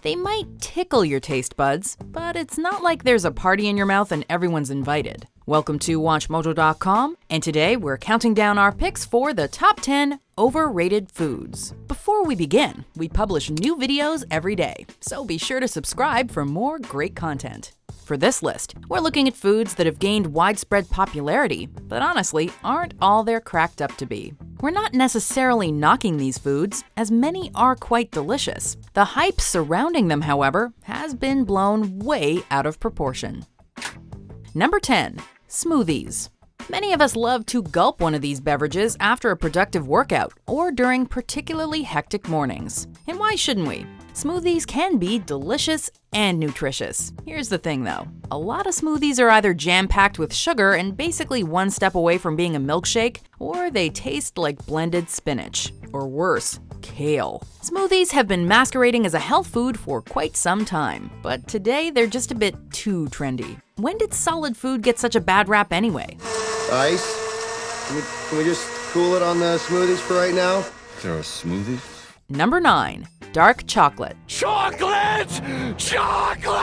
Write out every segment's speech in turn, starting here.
They might tickle your taste buds, but it's not like there's a party in your mouth and everyone's invited. Welcome to WatchMojo.com, and today we're counting down our picks for the top 10 overrated foods. Before we begin, we publish new videos every day, so be sure to subscribe for more great content. For this list, we're looking at foods that have gained widespread popularity, but honestly aren't all they're cracked up to be. We're not necessarily knocking these foods, as many are quite delicious. The hype surrounding them, however, has been blown way out of proportion. Number 10. Smoothies. Many of us love to gulp one of these beverages after a productive workout or during particularly hectic mornings. And why shouldn't we? Smoothies can be delicious and nutritious. Here's the thing though, a lot of smoothies are either jam-packed with sugar and basically one step away from being a milkshake, or they taste like blended spinach, or worse, kale. Smoothies have been masquerading as a health food for quite some time, but today they're just a bit too trendy. When did solid food get such a bad rap anyway? Ice? Can we just cool it on the smoothies for right now? There are smoothies? Number 9. Dark chocolate. Chocolate! Chocolate!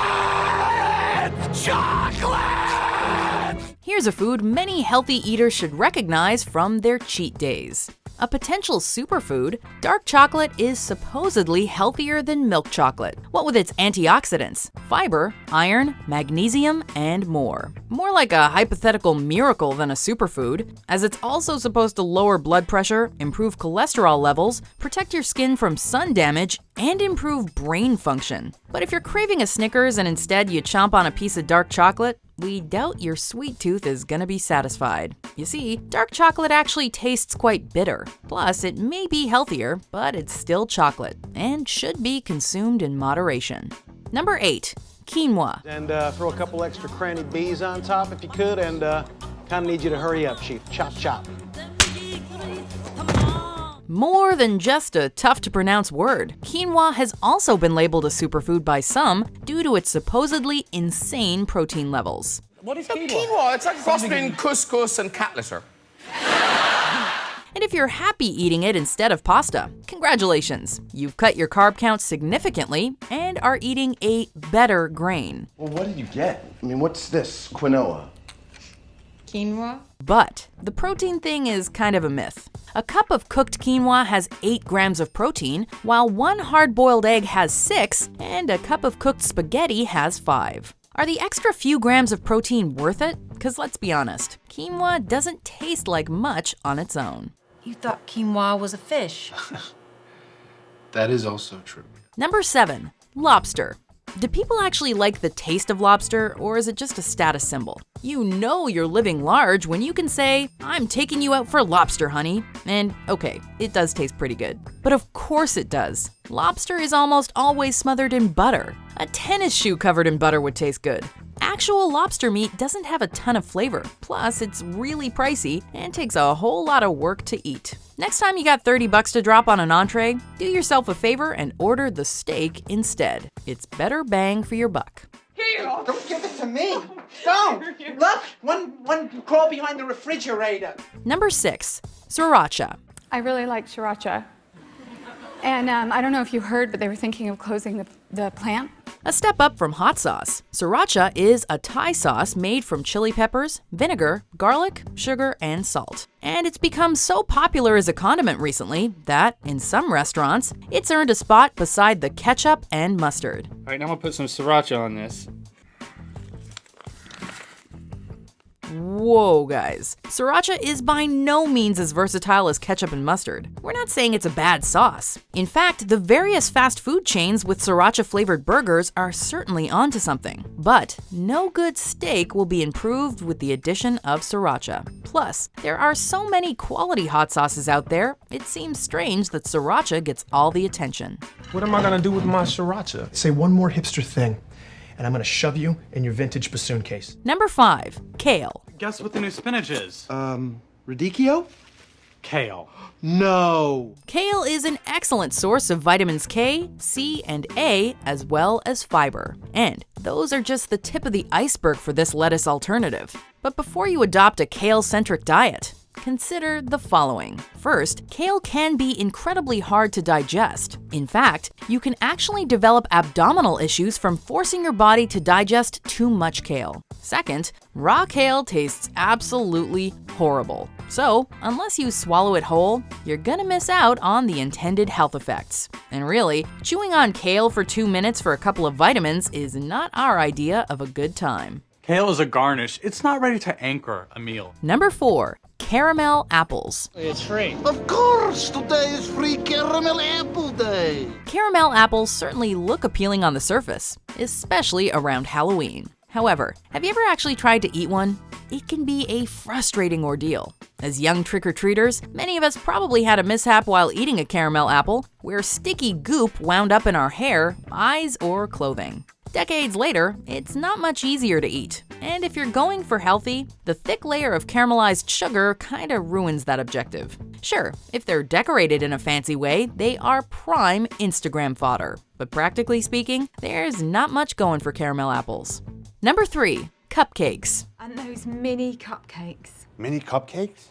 Chocolate! Here's a food many healthy eaters should recognize from their cheat days. A potential superfood, dark chocolate is supposedly healthier than milk chocolate, what with its antioxidants, fiber, iron, magnesium, and more. More like a hypothetical miracle than a superfood, as it's also supposed to lower blood pressure, improve cholesterol levels, protect your skin from sun damage, and improve brain function. But if you're craving a Snickers and instead you chomp on a piece of dark chocolate, we doubt your sweet tooth is gonna be satisfied. You see, dark chocolate actually tastes quite bitter. Plus, it may be healthier, but it's still chocolate and should be consumed in moderation. Number 8. Quinoa. And throw a couple extra cranny bees on top if you could, and kind of need you to hurry up, Chief. Chop, chop. More than just a tough-to-pronounce word, quinoa has also been labeled a superfood by some due to its supposedly insane protein levels. What is quinoa? Quinoa, it's like a cross between couscous and cat litter. And if you're happy eating it instead of pasta, congratulations! You've cut your carb count significantly and are eating a better grain. Well, what did you get? I mean, what's this? Quinoa? Quinoa? But the protein thing is kind of a myth. A cup of cooked quinoa has 8 grams of protein, while one hard-boiled egg has 6, and a cup of cooked spaghetti has 5. Are the extra few grams of protein worth it? Because let's be honest, quinoa doesn't taste like much on its own. You thought quinoa was a fish. That is also true. Number 7. Lobster. Do people actually like the taste of lobster, or is it just a status symbol? You know you're living large when you can say, "I'm taking you out for lobster, honey." And okay, it does taste pretty good. But of course it does. Lobster is almost always smothered in butter. A tennis shoe covered in butter would taste good. Actual lobster meat doesn't have a ton of flavor. Plus, it's really pricey and takes a whole lot of work to eat. Next time you got $30 to drop on an entree, do yourself a favor and order the steak instead. It's better bang for your buck. Kale, don't give it to me. Don't. Look, one crawl behind the refrigerator. Number 6. Sriracha. I really like Sriracha. And I don't know if you heard, but they were thinking of closing the plant. A step up from hot sauce, Sriracha is a Thai sauce made from chili peppers, vinegar, garlic, sugar, and salt. And it's become so popular as a condiment recently that, in some restaurants, it's earned a spot beside the ketchup and mustard. All right, now I'm gonna put some Sriracha on this. Whoa, guys. Sriracha is by no means as versatile as ketchup and mustard. We're not saying it's a bad sauce. In fact, the various fast food chains with Sriracha-flavored burgers are certainly onto something. But no good steak will be improved with the addition of Sriracha. Plus, there are so many quality hot sauces out there, it seems strange that Sriracha gets all the attention. What am I gonna do with my Sriracha? Say one more hipster thing, and I'm gonna shove you in your vintage bassoon case. Number 5. Kale. Guess what the new spinach is? Radicchio? Kale. No. Kale is an excellent source of vitamins K, C, and A, as well as fiber. And those are just the tip of the iceberg for this lettuce alternative. But before you adopt a kale-centric diet, consider the following. First, kale can be incredibly hard to digest. In fact, you can actually develop abdominal issues from forcing your body to digest too much kale. Second, raw kale tastes absolutely horrible. So, unless you swallow it whole, you're gonna miss out on the intended health effects. And really, chewing on kale for 2 minutes for a couple of vitamins is not our idea of a good time. Kale is a garnish. It's not ready to anchor a meal. Number 4. Caramel apples. It's free. Of course, today is free caramel apple day. Caramel apples certainly look appealing on the surface, especially around Halloween. However, have you ever actually tried to eat one? It can be a frustrating ordeal. As young trick-or-treaters, many of us probably had a mishap while eating a caramel apple, where sticky goop wound up in our hair, eyes, or clothing. Decades later, it's not much easier to eat. And if you're going for healthy, the thick layer of caramelized sugar kinda ruins that objective. Sure, if they're decorated in a fancy way, they are prime Instagram fodder. But practically speaking, there's not much going for caramel apples. Number 3. Cupcakes. And those mini cupcakes. Mini cupcakes?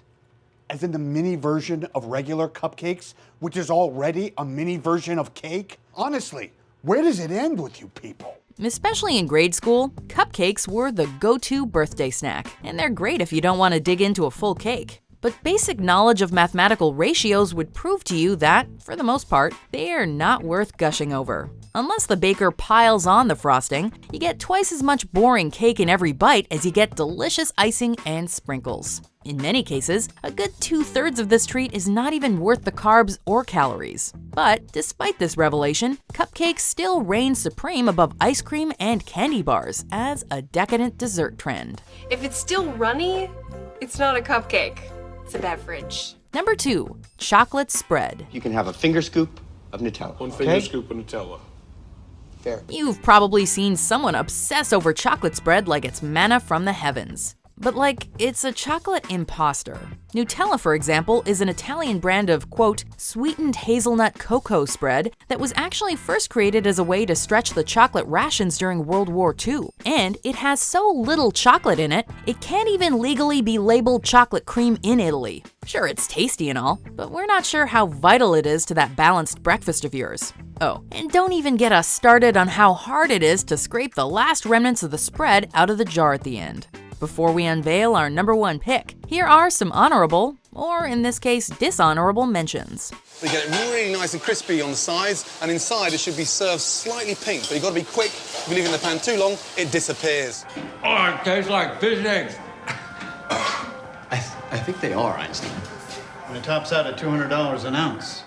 As in the mini version of regular cupcakes, which is already a mini version of cake? Honestly, where does it end with you people? Especially in grade school, cupcakes were the go-to birthday snack, and they're great if you don't want to dig into a full cake. But basic knowledge of mathematical ratios would prove to you that, for the most part, they are not worth gushing over. Unless the baker piles on the frosting, you get twice as much boring cake in every bite as you get delicious icing and sprinkles. In many cases, a good 2/3 of this treat is not even worth the carbs or calories. But despite this revelation, cupcakes still reign supreme above ice cream and candy bars as a decadent dessert trend. If it's still runny, it's not a cupcake. It's a beverage. Number 2. Chocolate spread. You can have a finger scoop of Nutella. One finger scoop of Nutella. Fair. You've probably seen someone obsess over chocolate spread like it's manna from the heavens. But it's a chocolate imposter. Nutella, for example, is an Italian brand of, quote, sweetened hazelnut cocoa spread that was actually first created as a way to stretch the chocolate rations during World War II. And it has so little chocolate in it, it can't even legally be labeled chocolate cream in Italy. Sure, it's tasty and all, but we're not sure how vital it is to that balanced breakfast of yours. Oh, and don't even get us started on how hard it is to scrape the last remnants of the spread out of the jar at the end. Before we unveil our number 1 pick, here are some honorable, or in this case, dishonorable mentions. You get it really nice and crispy on the sides, and inside it should be served slightly pink, but you've got to be quick. If you leave it in the pan too long, it disappears. Oh, it tastes like fish eggs. I think they are, Einstein. And it tops out at $200 an ounce.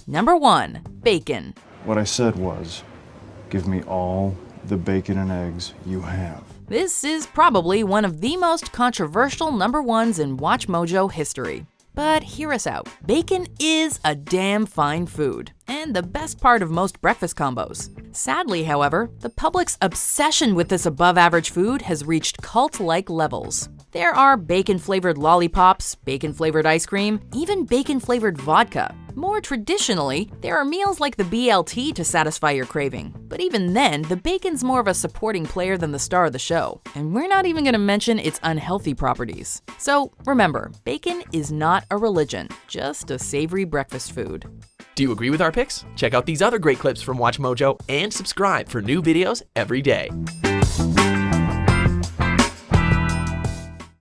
Number 1. Bacon. What I said was, give me all the bacon and eggs you have. This is probably one of the most controversial number 1s in WatchMojo history. But hear us out. Bacon is a damn fine food, and the best part of most breakfast combos. Sadly, however, the public's obsession with this above-average food has reached cult-like levels. There are bacon-flavored lollipops, bacon-flavored ice cream, even bacon-flavored vodka. More traditionally, there are meals like the BLT to satisfy your craving. But even then, the bacon's more of a supporting player than the star of the show. And we're not even going to mention its unhealthy properties. So remember, bacon is not a religion, just a savory breakfast food. Do you agree with our picks? Check out these other great clips from WatchMojo and subscribe for new videos every day.